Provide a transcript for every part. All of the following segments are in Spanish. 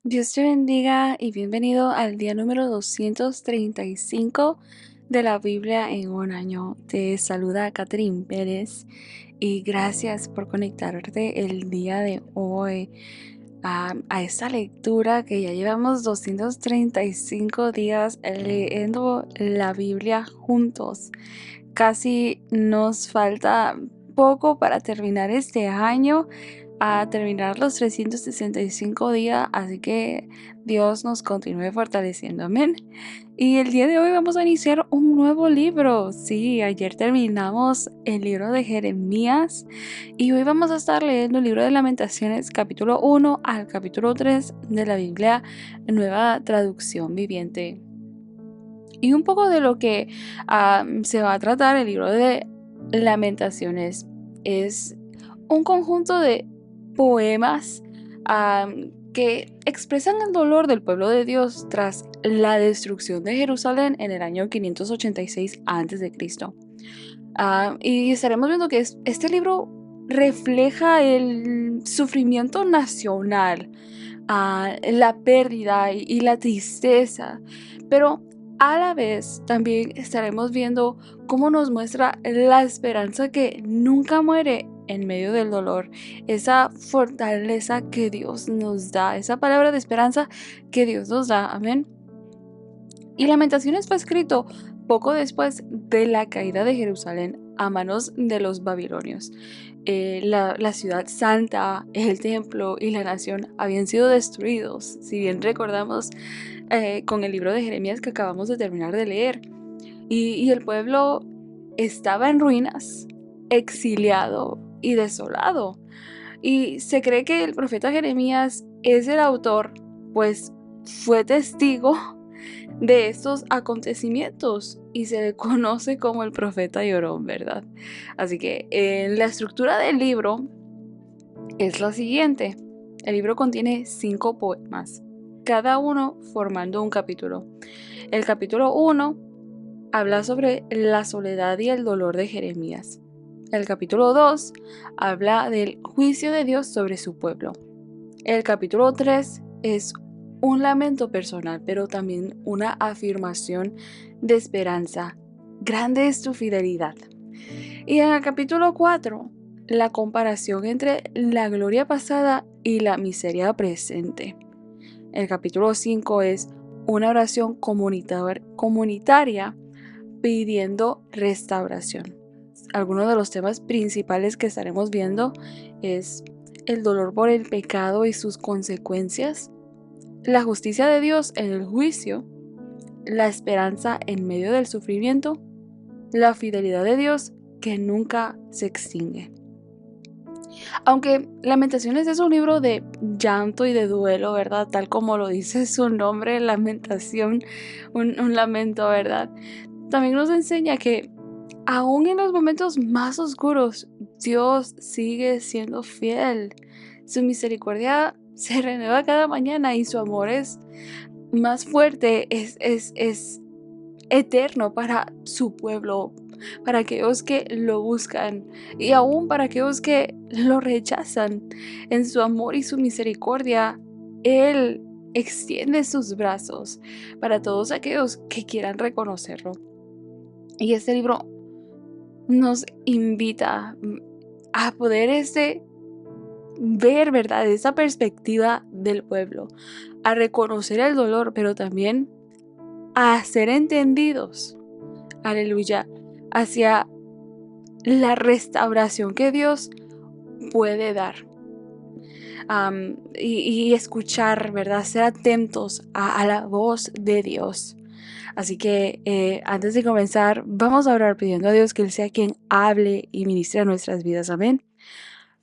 Dios te bendiga y bienvenido al día número 235 de la Biblia en un año. Te saluda Catherine Pérez y gracias por conectarte el día de hoy a esta lectura que ya llevamos 235 días leyendo la Biblia juntos. Casi nos falta poco para terminar este año, a terminar los 365 días, así que Dios nos continúe fortaleciendo, amén. Y el día de hoy vamos a iniciar un nuevo libro. Sí, ayer terminamos el libro de Jeremías y hoy vamos a estar leyendo el libro de Lamentaciones, capítulo 1 al capítulo 3 de la Biblia Nueva Traducción Viviente. Y un poco de lo que se va a tratar el libro de Lamentaciones es un conjunto de poemas que expresan el dolor del pueblo de Dios tras la destrucción de Jerusalén en el año 586 a.C. Y estaremos viendo que este libro refleja el sufrimiento nacional, la pérdida y la tristeza, pero a la vez también estaremos viendo cómo nos muestra la esperanza que nunca muere en medio del dolor, esa fortaleza que Dios nos da, esa palabra de esperanza que Dios nos da, amén. Y Lamentaciones fue escrito poco después de la caída de Jerusalén a manos de los babilonios. La ciudad santa, el templo y la nación habían sido destruidos, si bien recordamos con el libro de Jeremías que acabamos de terminar de leer. Y el pueblo estaba en ruinas, exiliado y desolado. Y se cree que el profeta Jeremías es el autor, pues fue testigo de estos acontecimientos y se le conoce como el profeta llorón, ¿verdad? Así que la estructura del libro es la siguiente. El libro contiene 5 poemas, cada uno formando un capítulo. El capítulo 1 habla sobre la soledad y el dolor de Jeremías. El capítulo 2 habla del juicio de Dios sobre su pueblo. El capítulo 3 es un lamento personal, pero también una afirmación de esperanza. Grande es tu fidelidad. Y en el capítulo 4, la comparación entre la gloria pasada y la miseria presente. El capítulo 5 es una oración comunitaria pidiendo restauración. Algunos de los temas principales que estaremos viendo es el dolor por el pecado y sus consecuencias, la justicia de Dios en el juicio, la esperanza en medio del sufrimiento, la fidelidad de Dios que nunca se extingue. Aunque Lamentaciones es un libro de llanto y de duelo, ¿verdad? Tal como lo dice su nombre, lamentación, un lamento, ¿verdad? También nos enseña que aún en los momentos más oscuros, Dios sigue siendo fiel. Su misericordia se renueva cada mañana y su amor es más fuerte, es eterno para su pueblo, para aquellos que lo buscan y aún para aquellos que lo rechazan. En su amor y su misericordia, Él extiende sus brazos para todos aquellos que quieran reconocerlo. Y este libro nos invita a poder ver, ¿verdad?, esa perspectiva del pueblo, a reconocer el dolor, pero también a ser entendidos, aleluya, hacia la restauración que Dios puede dar. Y escuchar, ¿verdad?, ser atentos a la voz de Dios. Así que antes de comenzar, vamos a orar pidiendo a Dios que Él sea quien hable y ministre a nuestras vidas. Amén.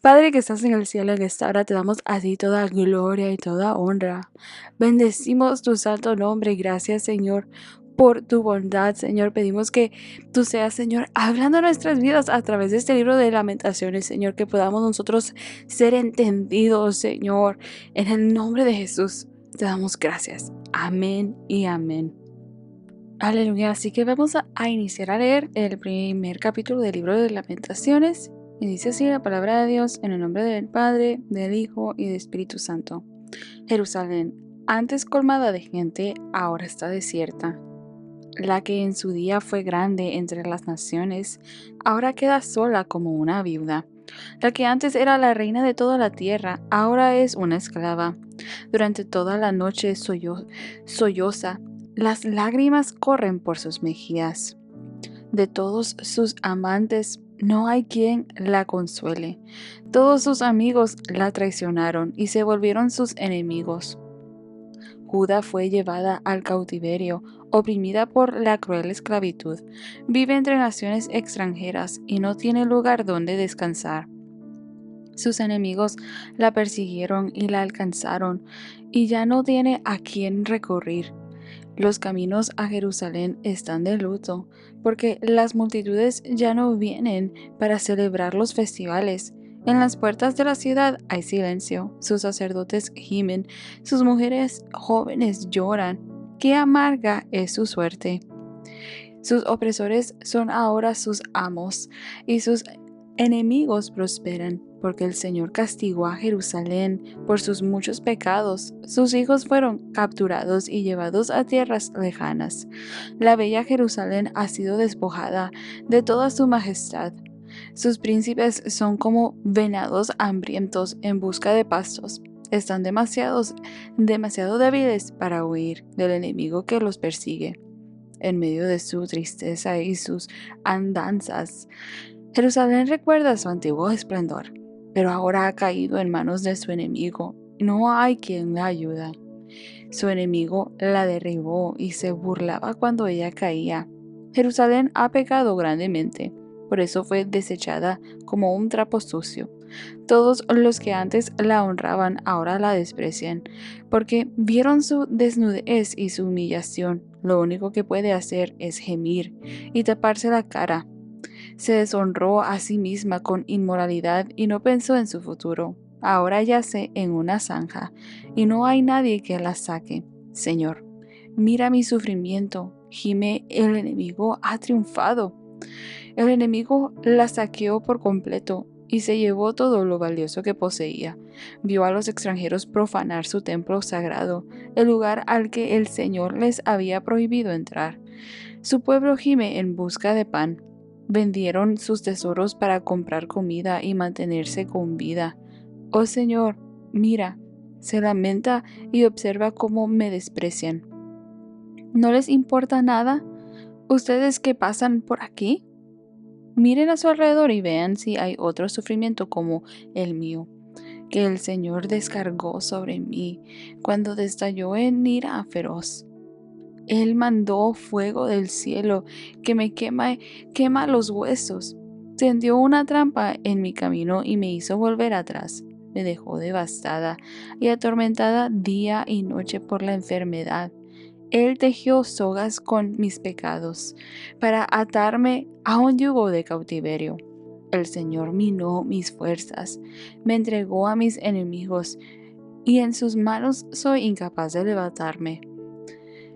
Padre que estás en el cielo, en esta hora te damos a ti toda gloria y toda honra. Bendecimos tu santo nombre. Gracias, Señor, por tu bondad, Señor. Pedimos que tú seas, Señor, hablando a nuestras vidas a través de este libro de Lamentaciones, Señor, que podamos nosotros ser entendidos, Señor. En el nombre de Jesús te damos gracias. Amén y amén. Aleluya. Así que vamos a iniciar a leer el primer capítulo del libro de Lamentaciones. Y dice así la palabra de Dios en el nombre del Padre, del Hijo y del Espíritu Santo. Jerusalén, Antes colmada de gente, ahora está desierta. La que en su día fue grande entre las naciones, ahora queda sola como una viuda. La que antes era la reina de toda la tierra, ahora es una esclava. Durante toda la noche solloza, las lágrimas corren por sus mejillas. De todos sus amantes no hay quien la consuele. Todos sus amigos la traicionaron y se volvieron sus enemigos. Judá fue llevada al cautiverio, oprimida por la cruel esclavitud. Vive entre naciones extranjeras y no tiene lugar donde descansar. Sus enemigos la persiguieron y la alcanzaron, y ya no tiene a quién recurrir. Los caminos a Jerusalén están de luto, porque las multitudes ya no vienen para celebrar los festivales. En las puertas de la ciudad hay silencio, sus sacerdotes gimen, sus mujeres jóvenes lloran. Qué amarga es su suerte. Sus opresores son ahora sus amos, y sus enemigos prosperan, porque el Señor castigó a Jerusalén por sus muchos pecados. Sus hijos fueron capturados y llevados a tierras lejanas. La bella Jerusalén ha sido despojada de toda su majestad. Sus príncipes son como venados hambrientos en busca de pastos. Están demasiado débiles para huir del enemigo que los persigue. En medio de su tristeza y sus andanzas, Jerusalén recuerda su antiguo esplendor, pero ahora ha caído en manos de su enemigo. No hay quien la ayude. Su enemigo la derribó y se burlaba cuando ella caía. Jerusalén ha pecado grandemente, por eso fue desechada como un trapo sucio. Todos los que antes la honraban ahora la desprecian, porque vieron su desnudez y su humillación. Lo único que puede hacer es gemir y taparse la cara. Se deshonró a sí misma con inmoralidad y no pensó en su futuro. Ahora yace en una zanja y no hay nadie que la saque. Señor, mira mi sufrimiento. Gime, el enemigo ha triunfado. El enemigo la saqueó por completo y se llevó todo lo valioso que poseía. Vio a los extranjeros profanar su templo sagrado, el lugar al que el Señor les había prohibido entrar. Su pueblo gime en busca de pan. Vendieron sus tesoros para comprar comida y mantenerse con vida. Oh Señor, mira, se lamenta y observa cómo me desprecian. ¿No les importa nada? ¿Ustedes que pasan por aquí? Miren a su alrededor y vean si hay otro sufrimiento como el mío, que el Señor descargó sobre mí cuando estalló en ira feroz. Él mandó fuego del cielo que me quema los huesos. Tendió una trampa en mi camino y me hizo volver atrás. Me dejó devastada y atormentada día y noche por la enfermedad. Él tejió sogas con mis pecados para atarme a un yugo de cautiverio. El Señor minó mis fuerzas, me entregó a mis enemigos y en sus manos soy incapaz de levantarme.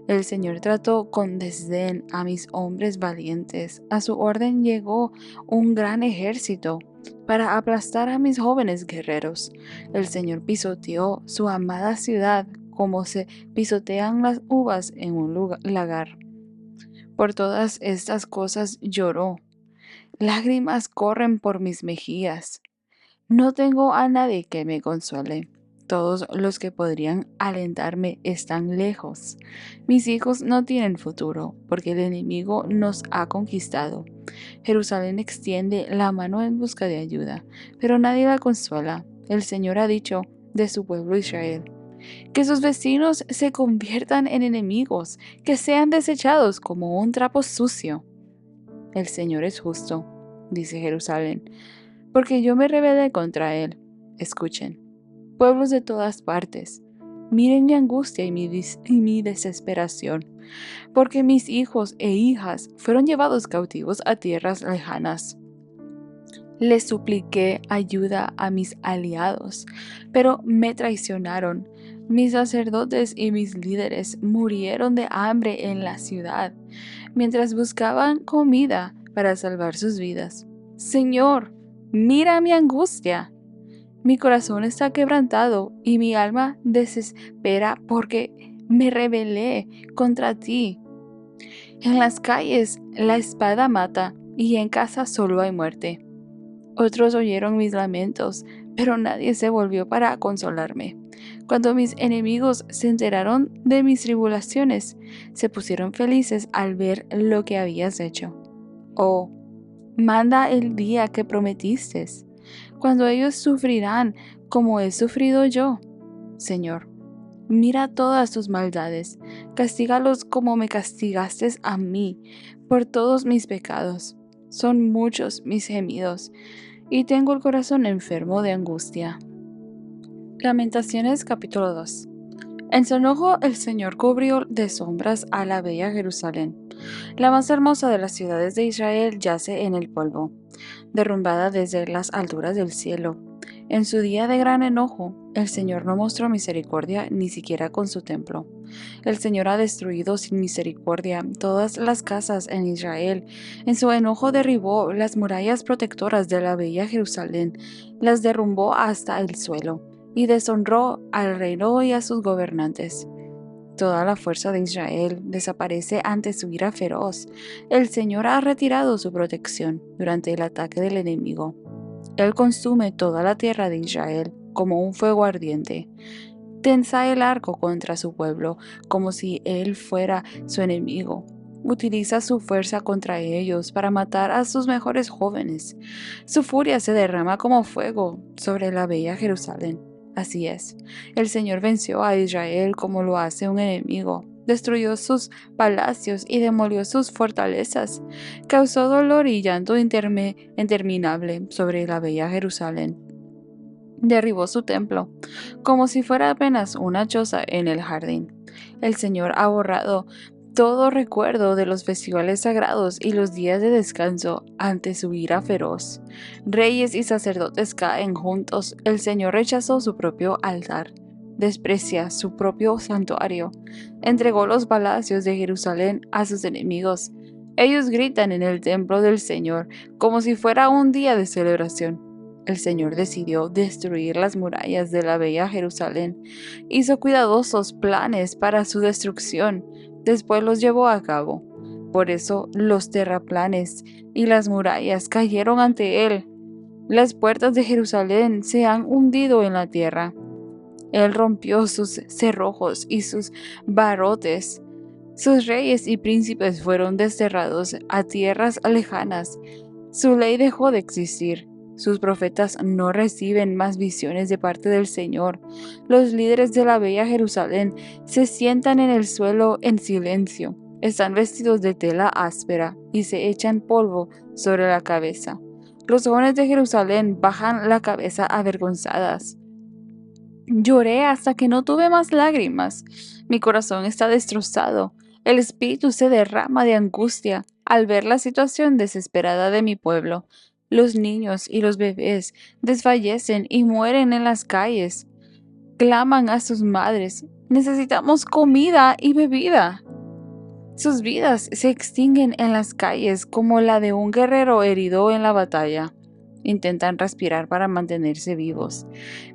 El Señor trató con desdén a mis hombres valientes. A su orden llegó un gran ejército para aplastar a mis jóvenes guerreros. El Señor pisoteó su amada ciudad como se pisotean las uvas en un lagar. Por todas estas cosas lloró. Lágrimas corren por mis mejillas. No tengo a nadie que me consuele. Todos los que podrían alentarme están lejos. Mis hijos no tienen futuro, porque el enemigo nos ha conquistado. Jerusalén extiende la mano en busca de ayuda, pero nadie la consuela. El Señor ha dicho de su pueblo Israel: que sus vecinos se conviertan en enemigos, que sean desechados como un trapo sucio. El Señor es justo, dice Jerusalén, porque yo me rebelé contra él. Escuchen, pueblos de todas partes, miren mi angustia y mi desesperación, porque mis hijos e hijas fueron llevados cautivos a tierras lejanas. Les supliqué ayuda a mis aliados, pero me traicionaron. Mis sacerdotes y mis líderes murieron de hambre en la ciudad, mientras buscaban comida para salvar sus vidas. Señor, mira mi angustia. Mi corazón está quebrantado y mi alma desespera porque me rebelé contra ti. En las calles la espada mata y en casa solo hay muerte. Otros oyeron mis lamentos, pero nadie se volvió para consolarme. Cuando mis enemigos se enteraron de mis tribulaciones, se pusieron felices al ver lo que habías hecho. Oh, manda el día que prometiste, cuando ellos sufrirán como he sufrido yo. Señor, mira todas tus maldades, castígalos como me castigaste a mí por todos mis pecados. Son muchos mis gemidos, y tengo el corazón enfermo de angustia. Lamentaciones capítulo 2. En su enojo el Señor cubrió de sombras a la bella Jerusalén. La más hermosa de las ciudades de Israel yace en el polvo, derrumbada desde las alturas del cielo. En su día de gran enojo, el Señor no mostró misericordia ni siquiera con su templo. El Señor ha destruido sin misericordia todas las casas en Israel. En su enojo derribó las murallas protectoras de la bella Jerusalén, las derrumbó hasta el suelo, y deshonró al reino y a sus gobernantes. Toda la fuerza de Israel desaparece ante su ira feroz. El Señor ha retirado su protección durante el ataque del enemigo. Él consume toda la tierra de Israel como un fuego ardiente. Tensa el arco contra su pueblo, como si él fuera su enemigo. Utiliza su fuerza contra ellos para matar a sus mejores jóvenes. Su furia se derrama como fuego sobre la bella Jerusalén. Así es, el Señor venció a Israel como lo hace un enemigo. Destruyó sus palacios y demolió sus fortalezas. Causó dolor y llanto interminable sobre la bella Jerusalén. Derribó su templo, como si fuera apenas una choza en el jardín. El Señor ha borrado todo recuerdo de los festivales sagrados y los días de descanso ante su ira feroz. Reyes y sacerdotes caen juntos. El Señor rechazó su propio altar, desprecia su propio santuario, entregó los palacios de Jerusalén a sus enemigos. Ellos gritan en el templo del Señor como si fuera un día de celebración. El Señor decidió destruir las murallas de la bella Jerusalén. Hizo cuidadosos planes para su destrucción. Después los llevó a cabo. Por eso los terraplanes y las murallas cayeron ante él. Las puertas de Jerusalén se han hundido en la tierra. Él rompió sus cerrojos y sus barrotes. Sus reyes y príncipes fueron desterrados a tierras lejanas. Su ley dejó de existir. Sus profetas no reciben más visiones de parte del Señor. Los líderes de la bella Jerusalén se sientan en el suelo en silencio. Están vestidos de tela áspera y se echan polvo sobre la cabeza. Los jóvenes de Jerusalén bajan la cabeza avergonzadas. Lloré hasta que no tuve más lágrimas. Mi corazón está destrozado. El espíritu se derrama de angustia al ver la situación desesperada de mi pueblo. Los niños y los bebés desfallecen y mueren en las calles. Claman a sus madres: necesitamos comida y bebida. Sus vidas se extinguen en las calles como la de un guerrero herido en la batalla. Intentan respirar para mantenerse vivos,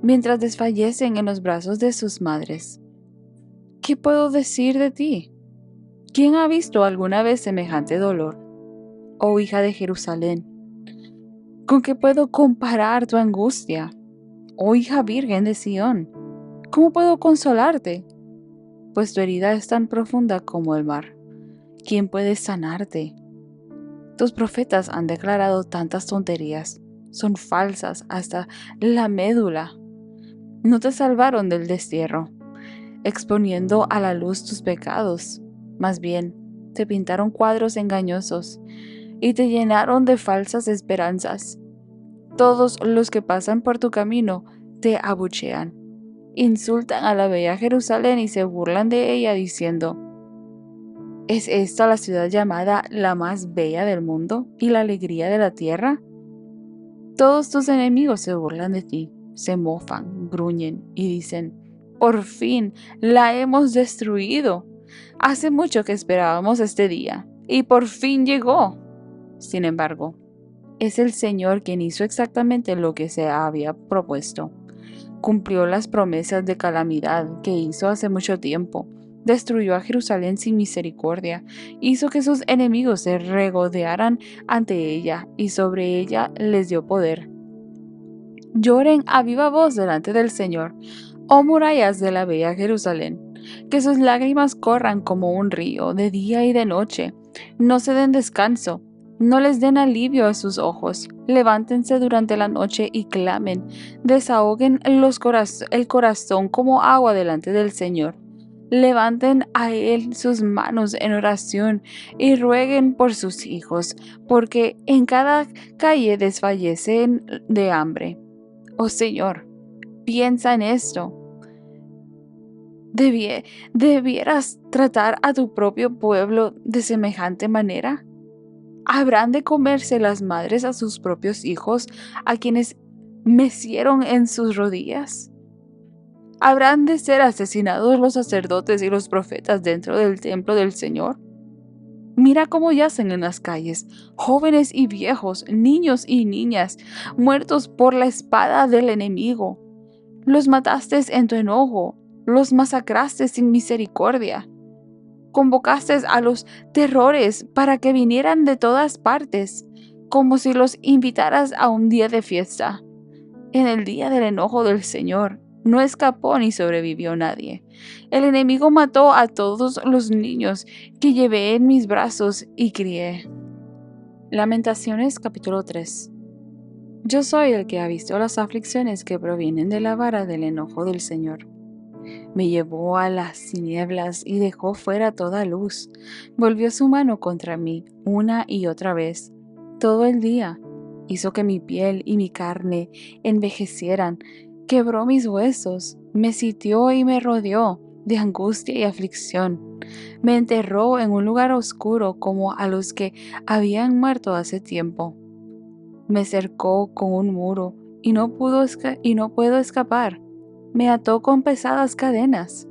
mientras desfallecen en los brazos de sus madres. ¿Qué puedo decir de ti? ¿Quién ha visto alguna vez semejante dolor? Oh hija de Jerusalén, ¿con qué puedo comparar tu angustia? Oh hija virgen de Sión, ¿cómo puedo consolarte? Pues tu herida es tan profunda como el mar. ¿Quién puede sanarte? Tus profetas han declarado tantas tonterías. Son falsas hasta la médula. No te salvaron del destierro, exponiendo a la luz tus pecados. Más bien, te pintaron cuadros engañosos y te llenaron de falsas esperanzas. Todos los que pasan por tu camino te abuchean. Insultan a la bella Jerusalén y se burlan de ella diciendo: ¿es esta la ciudad llamada la más bella del mundo y la alegría de la tierra? Todos tus enemigos se burlan de ti, se mofan, gruñen y dicen: por fin la hemos destruido. Hace mucho que esperábamos este día y por fin llegó. Sin embargo, es el Señor quien hizo exactamente lo que se había propuesto. Cumplió las promesas de calamidad que hizo hace mucho tiempo. Destruyó a Jerusalén sin misericordia. Hizo que sus enemigos se regodearan ante ella y sobre ella les dio poder. Lloren a viva voz delante del Señor, oh murallas de la bella Jerusalén. Que sus lágrimas corran como un río de día y de noche. No se den descanso, no les den alivio a sus ojos. Levántense durante la noche y clamen. Desahoguen el corazón como agua delante del Señor. Levanten a Él sus manos en oración y rueguen por sus hijos, porque en cada calle desfallecen de hambre. Oh Señor, piensa en esto. ¿Debieras tratar a tu propio pueblo de semejante manera? ¿Habrán de comerse las madres a sus propios hijos, a quienes mecieron en sus rodillas? ¿Habrán de ser asesinados los sacerdotes y los profetas dentro del templo del Señor? Mira cómo yacen en las calles, jóvenes y viejos, niños y niñas, muertos por la espada del enemigo. Los mataste en tu enojo, los masacraste sin misericordia. Convocaste a los terrores para que vinieran de todas partes, como si los invitaras a un día de fiesta. En el día del enojo del Señor, no escapó ni sobrevivió nadie. El enemigo mató a todos los niños que llevé en mis brazos y crié. Lamentaciones capítulo 3. Yo soy el que ha visto las aflicciones que provienen de la vara del enojo del Señor. Me llevó a las tinieblas y dejó fuera toda luz. Volvió su mano contra mí una y otra vez, todo el día. Hizo que mi piel y mi carne envejecieran, quebró mis huesos, me sitió y me rodeó de angustia y aflicción. Me enterró en un lugar oscuro como a los que habían muerto hace tiempo. Me cercó con un muro y no puedo escapar. Me ató con pesadas cadenas.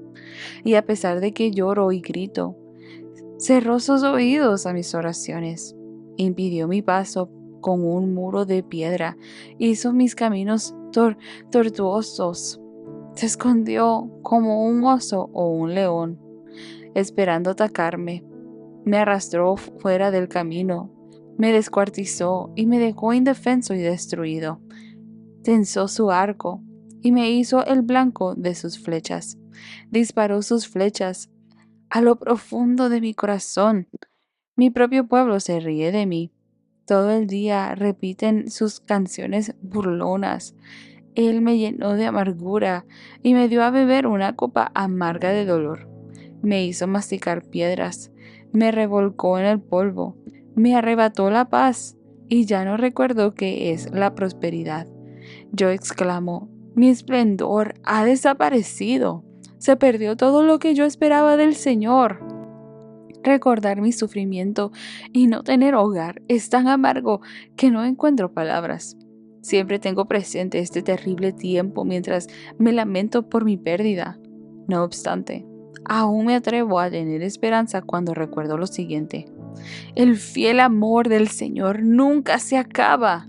Y a pesar de que lloro y grito, cerró sus oídos a mis oraciones. Impidió mi paso con un muro de piedra. Hizo mis caminos tortuosos. Se escondió como un oso o un león, esperando atacarme. Me arrastró fuera del camino. Me descuartizó y me dejó indefenso y destruido. Tensó su arco y me hizo el blanco de sus flechas. Disparó sus flechas a lo profundo de mi corazón. Mi propio pueblo se ríe de mí. Todo el día repiten sus canciones burlonas. Él me llenó de amargura y me dio a beber una copa amarga de dolor. Me hizo masticar piedras, me revolcó en el polvo, me arrebató la paz y ya no recuerdo qué es la prosperidad. Yo exclamo, mi esplendor ha desaparecido. Se perdió todo lo que yo esperaba del Señor. Recordar mi sufrimiento y no tener hogar es tan amargo que no encuentro palabras. Siempre tengo presente este terrible tiempo mientras me lamento por mi pérdida. No obstante, aún me atrevo a tener esperanza cuando recuerdo lo siguiente. El fiel amor del Señor nunca se acaba.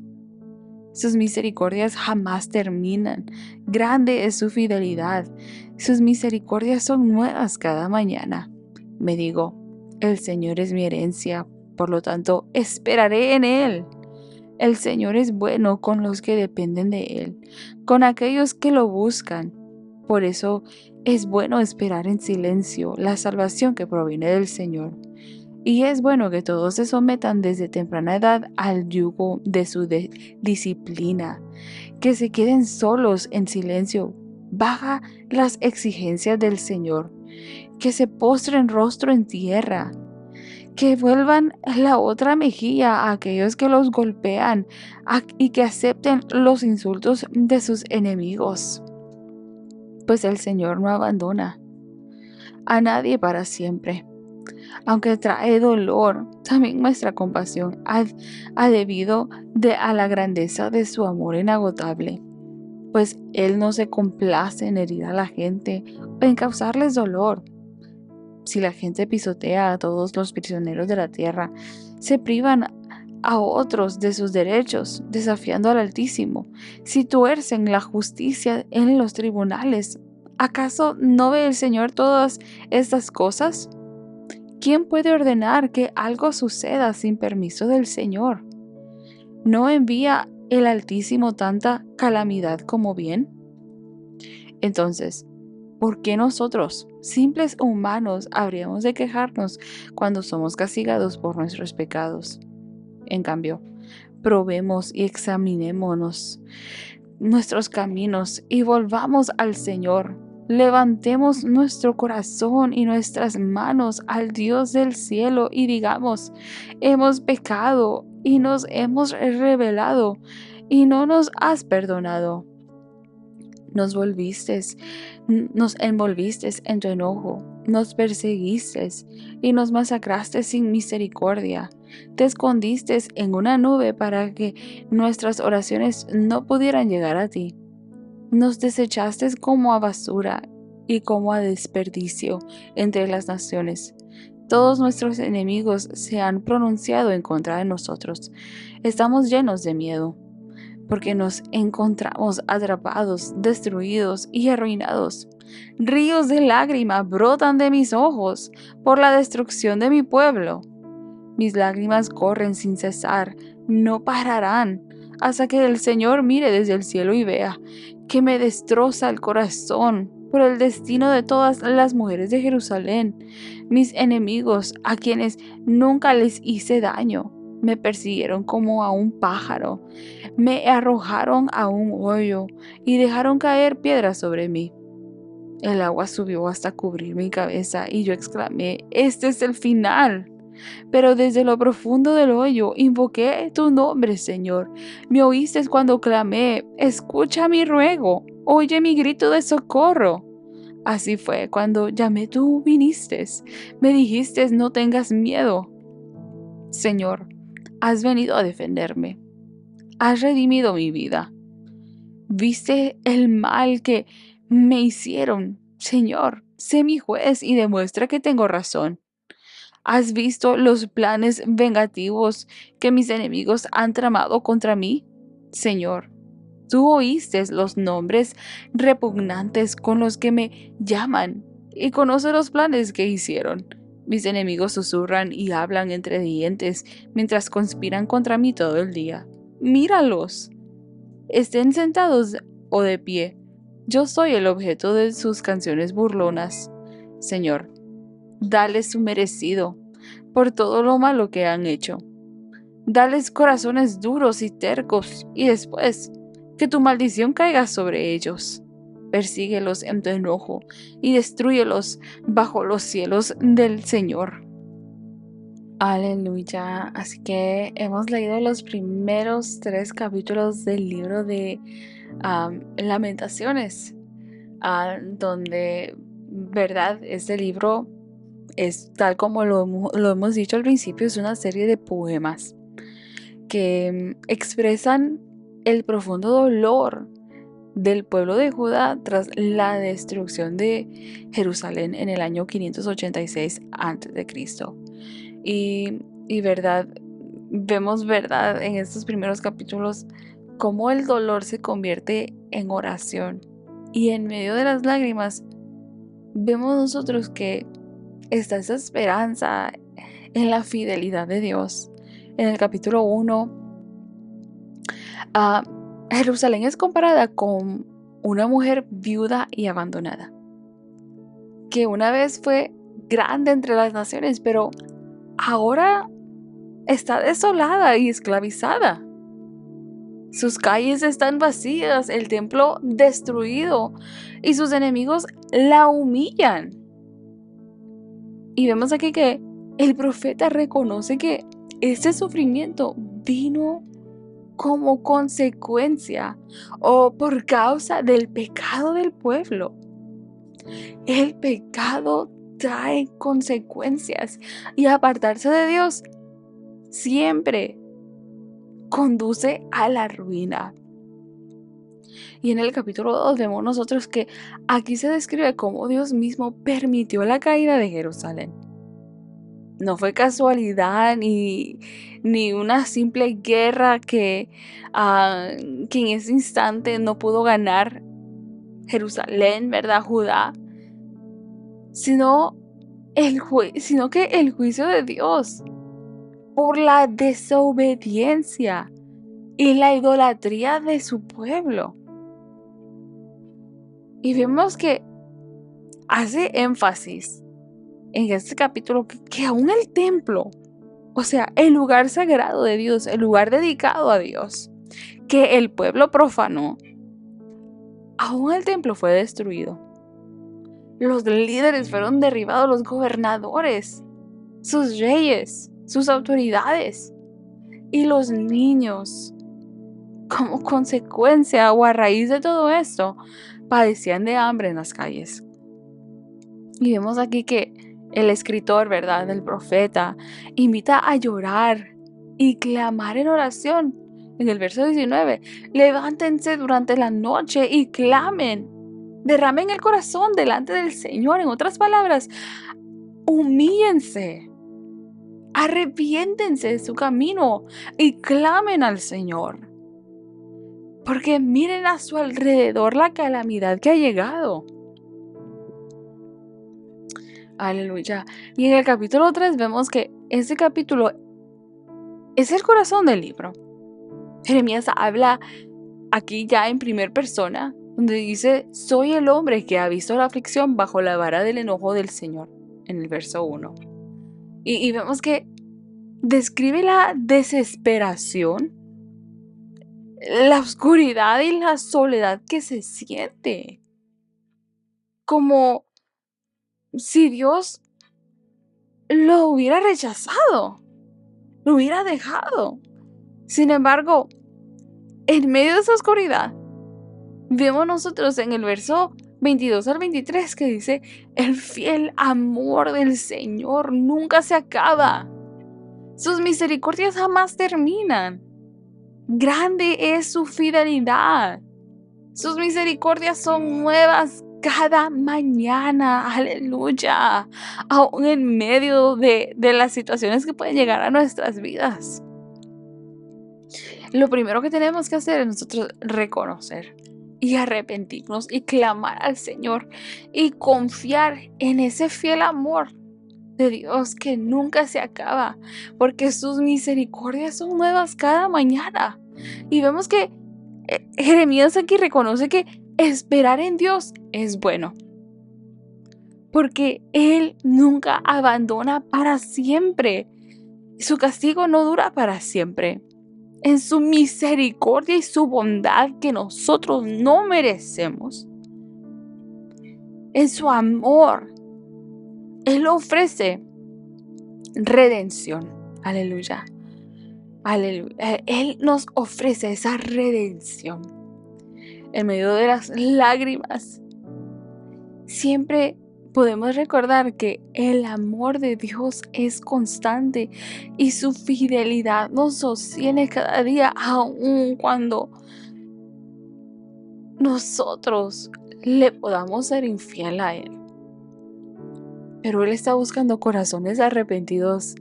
Sus misericordias jamás terminan. Grande es su fidelidad. Sus misericordias son nuevas cada mañana. Me digo, el Señor es mi herencia, por lo tanto, esperaré en Él. El Señor es bueno con los que dependen de Él, con aquellos que lo buscan. Por eso es bueno esperar en silencio la salvación que proviene del Señor. Y es bueno que todos se sometan desde temprana edad al yugo de su disciplina, que se queden solos en silencio bajo las exigencias del Señor, que se postren rostro en tierra, que vuelvan la otra mejilla a aquellos que los golpean y que acepten los insultos de sus enemigos. Pues el Señor no abandona a nadie para siempre. Aunque trae dolor, también muestra compasión debido a la grandeza de su amor inagotable. Pues Él no se complace en herir a la gente o en causarles dolor. Si la gente pisotea a todos los prisioneros de la tierra, se privan a otros de sus derechos, desafiando al Altísimo. Si tuercen la justicia en los tribunales, ¿acaso no ve el Señor todas estas cosas? ¿Quién puede ordenar que algo suceda sin permiso del Señor? ¿No envía el Altísimo tanta calamidad como bien? Entonces, ¿por qué nosotros, simples humanos, habríamos de quejarnos cuando somos castigados por nuestros pecados? En cambio, probemos y examinémonos nuestros caminos y volvamos al Señor. Levantemos nuestro corazón y nuestras manos al Dios del cielo y digamos: hemos pecado y nos hemos rebelado y no nos has perdonado. Nos envolviste en tu enojo, nos perseguiste y nos masacraste sin misericordia. Te escondiste en una nube para que nuestras oraciones no pudieran llegar a ti. Nos desechaste como a basura y como a desperdicio entre las naciones. Todos nuestros enemigos se han pronunciado en contra de nosotros. Estamos llenos de miedo, porque nos encontramos atrapados, destruidos y arruinados. Ríos de lágrima brotan de mis ojos por la destrucción de mi pueblo. Mis lágrimas corren sin cesar, no pararán, hasta que el Señor mire desde el cielo y vea que me destroza el corazón por el destino de todas las mujeres de Jerusalén. Mis enemigos, a quienes nunca les hice daño, me persiguieron como a un pájaro, me arrojaron a un hoyo y dejaron caer piedras sobre mí. El agua subió hasta cubrir mi cabeza y yo exclamé: este es el final. Pero desde lo profundo del hoyo invoqué tu nombre, Señor. Me oíste cuando clamé: escucha mi ruego, oye mi grito de socorro. Así fue cuando llamé, tú viniste. Me dijiste: no tengas miedo. Señor, has venido a defenderme. Has redimido mi vida. Viste el mal que me hicieron. Señor, sé mi juez y demuestra que tengo razón. ¿Has visto los planes vengativos que mis enemigos han tramado contra mí? Señor, tú oíste los nombres repugnantes con los que me llaman y conoces los planes que hicieron. Mis enemigos susurran y hablan entre dientes mientras conspiran contra mí todo el día. Míralos. Estén sentados o de pie. Yo soy el objeto de sus canciones burlonas. Señor, dales su merecido por todo lo malo que han hecho. Dales corazones duros y tercos, y después que tu maldición caiga sobre ellos. Persíguelos en tu enojo y destrúyelos bajo los cielos del Señor. Aleluya. Así que hemos leído los primeros 3 capítulos del libro de Lamentaciones, donde, verdad, este libro es, tal como lo hemos dicho al principio, es una serie de poemas que expresan el profundo dolor del pueblo de Judá tras la destrucción de Jerusalén en el año 586 a.C. Y verdad, vemos verdad en estos primeros capítulos cómo el dolor se convierte en oración. Y en medio de las lágrimas vemos nosotros que está esa esperanza en la fidelidad de Dios. En el capítulo 1, Jerusalén es comparada con una mujer viuda y abandonada, que una vez fue grande entre las naciones, pero ahora está desolada y esclavizada. Sus calles están vacías, el templo destruido y sus enemigos la humillan. Y vemos aquí que el profeta reconoce que este sufrimiento vino como consecuencia o por causa del pecado del pueblo. El pecado trae consecuencias y apartarse de Dios siempre conduce a la ruina. Y en el capítulo 2 vemos nosotros que aquí se describe cómo Dios mismo permitió la caída de Jerusalén. No fue casualidad ni una simple guerra que en ese instante no pudo ganar Jerusalén, ¿verdad? Judá, sino, sino que el juicio de Dios por la desobediencia y la idolatría de su pueblo. Y vemos que hace énfasis en este capítulo que aún el templo, o sea, el lugar sagrado de Dios, el lugar dedicado a Dios, que el pueblo profanó, aún el templo fue destruido. Los líderes fueron derribados, los gobernadores, sus reyes, sus autoridades y los niños. Como consecuencia o a raíz de todo esto, padecían de hambre en las calles. Y vemos aquí que el escritor, ¿verdad?, el profeta, invita a llorar y clamar en oración. En el verso 19, levántense durante la noche y clamen. Derramen el corazón delante del Señor. En otras palabras, humíllense. Arrepiéntense de su camino y clamen al Señor. Porque miren a su alrededor la calamidad que ha llegado. Aleluya. Y en el capítulo 3 vemos que ese capítulo es el corazón del libro. Jeremías habla aquí ya en primera persona, donde dice, soy el hombre que ha visto la aflicción bajo la vara del enojo del Señor, en el verso 1. Y vemos que describe la desesperación, la oscuridad y la soledad que se siente. Como si Dios lo hubiera rechazado, lo hubiera dejado. Sin embargo, en medio de esa oscuridad, vemos nosotros en el verso 22 al 23 que dice, el fiel amor del Señor nunca se acaba. Sus misericordias jamás terminan. Grande es su fidelidad. Sus misericordias son nuevas cada mañana. Aleluya. Aún en medio de las situaciones que pueden llegar a nuestras vidas. Lo primero que tenemos que hacer es nosotros reconocer y arrepentirnos y clamar al Señor y confiar en ese fiel amor de Dios que nunca se acaba, porque sus misericordias son nuevas cada mañana. Y vemos que Jeremías aquí reconoce que esperar en Dios es bueno, porque Él nunca abandona para siempre. Su castigo no dura para siempre. En su misericordia y su bondad que nosotros no merecemos, en su amor, Él ofrece redención. Aleluya. Aleluya. Él nos ofrece esa redención. En medio de las lágrimas, siempre podemos recordar que el amor de Dios es constante y su fidelidad nos sostiene cada día, aun cuando nosotros le podamos ser infiel a Él. Pero Él está buscando corazones arrepentidos.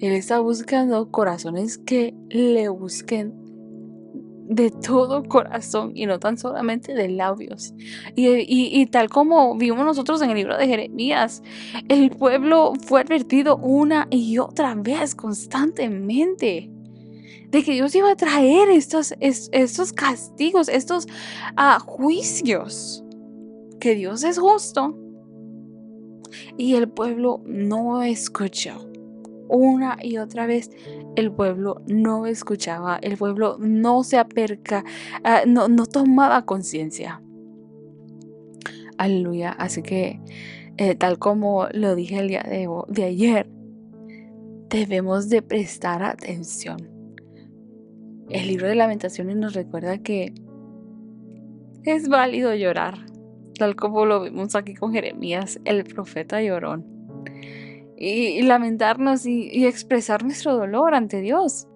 Él está buscando corazones que le busquen de todo corazón y no tan solamente de labios. Y tal como vimos nosotros en el libro de Jeremías, el pueblo fue advertido una y otra vez constantemente de que Dios iba a traer estos castigos, estos juicios, que Dios es justo. Y el pueblo no escuchó. Una y otra vez el pueblo no escuchaba, el pueblo no no tomaba conciencia. Aleluya. Así que tal como lo dije el día de ayer, debemos de prestar atención. El libro de Lamentaciones nos recuerda que es válido llorar, tal como lo vimos aquí con Jeremías, el profeta llorón. Y lamentarnos y expresar nuestro dolor ante Dios.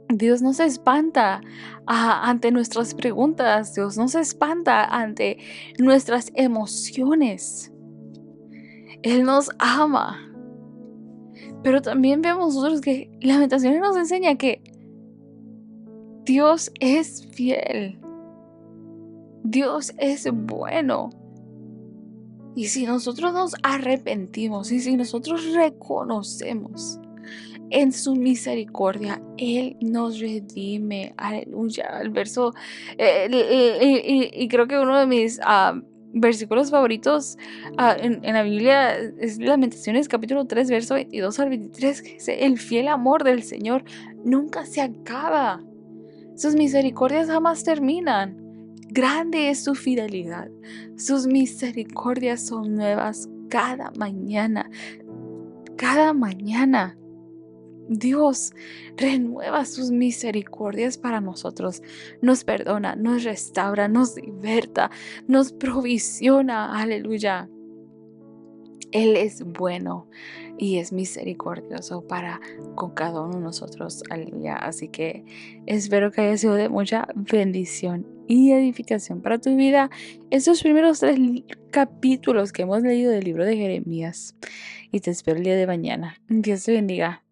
Dios no se espanta ante nuestras preguntas. Dios no se espanta ante nuestras emociones. Él nos ama. Pero también vemos nosotros que Lamentaciones nos enseña que Dios es fiel, Dios es bueno. Y si nosotros nos arrepentimos y si nosotros reconocemos en su misericordia, Él nos redime. Aleluya. El verso, y creo que uno de mis versículos favoritos en la Biblia es Lamentaciones capítulo 3, verso 22 al 23, que dice: el fiel amor del Señor nunca se acaba. Sus misericordias jamás terminan. Grande es su fidelidad. Sus misericordias son nuevas cada mañana. Cada mañana. Dios renueva sus misericordias para nosotros. Nos perdona, nos restaura, nos liberta, nos provisiona. Aleluya. Él es bueno y es misericordioso para con cada uno de nosotros. Aleluya. Así que espero que haya sido de mucha bendición y edificación para tu vida estos primeros 3 capítulos que hemos leído del libro de Jeremías. Y te espero el día de mañana. Dios te bendiga.